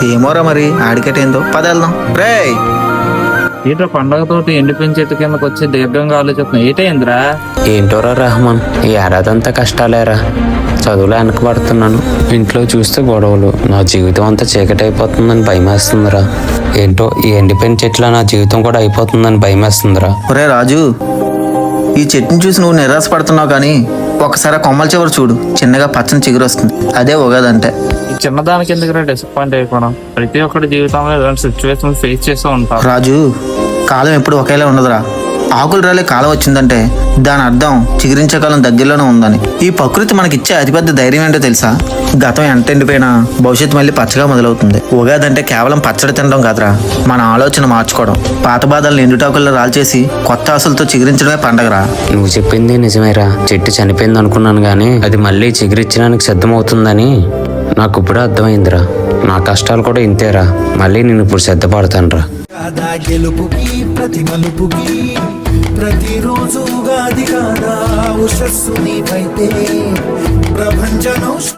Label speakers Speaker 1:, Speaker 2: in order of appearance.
Speaker 1: ఏమోరా మరి ఆడికటేందో పద వెళ్దాం రే.
Speaker 2: ఏంటో పండగతోటి ఎండిపోయిన చెట్టు కిందకి వచ్చి దీర్ఘంగా ఆలోచిస్తున్నావు ఏటైందిరా?
Speaker 3: ఏంటోరా రెహమాన్, ఈ ఏడాదంతా కష్టాలేరా. చదువులో వెనకబడుతున్నాను, ఇంట్లో చూస్తే గొడవలు, నా జీవితం అంతా చీకటి అయిపోతుందని భయమేస్తుందిరా. ఏంటో ఈ ఎండిపోయిన చెట్ల నా జీవితం కూడా అయిపోతుందని భయమేస్తుందిరా.
Speaker 1: ఒరే రాజు, ఈ చెట్టుని చూసి నువ్వు నిరాశపడుతున్నావు కానీ ఒకసారి ఆ కొమ్మల చివరి చూడు, చిన్నగా పచ్చని చిగురు వస్తుంది. అదే ఉగాదంటే.
Speaker 2: ఈ చిన్నదానికి ఎందుకు డిసప్పాయింట్ అయిపోవడం? ప్రతి ఒక్కటి జీవితంలో ఇలాంటి సిచ్యువేషన్ ఫేస్ చేస్తూ ఉంటారు.
Speaker 1: రాజు, కాలం ఎప్పుడు ఒకేలా ఉండదురా. ఆకులు రాలే కాలం వచ్చిందంటే దాని అర్థం చిగురించే కాలం దగ్గరలోనే ఉందని. ఈ ప్రకృతి మనకిచ్చే అతిపెద్ద ధైర్యం ఏంటో తెలుసా? గతం ఎంత ఎండిపోయినా భవిష్యత్తు మళ్ళీ పచ్చగా మొదలవుతుంది. ఉగాది అంటే కేవలం పచ్చడి తినడం కాదురా, మన ఆలోచన మార్చుకోవడం. పాత బాధలను ఎండుటాకుల్లో రాల్చేసి కొత్త ఆశలతో చిగురించడమే పండగరా.
Speaker 3: నువ్వు చెప్పింది నిజమేరా. చెట్టు చనిపోయింది అనుకున్నాను కానీ అది మళ్ళీ చిగురిచ్చడానికి సిద్ధమవుతుందని నాకు ఇప్పుడే అర్థమైందిరా. నా కష్టాలు కూడా ఇంతేరా, మళ్ళీ నేను ఇప్పుడు సిద్ధపడతానురా.
Speaker 4: గెలుపుకి ప్రతి మలుపుకి ప్రతిరోజు ఉగాది కాదా ఉషస్సు నీవైతే ప్రపంచం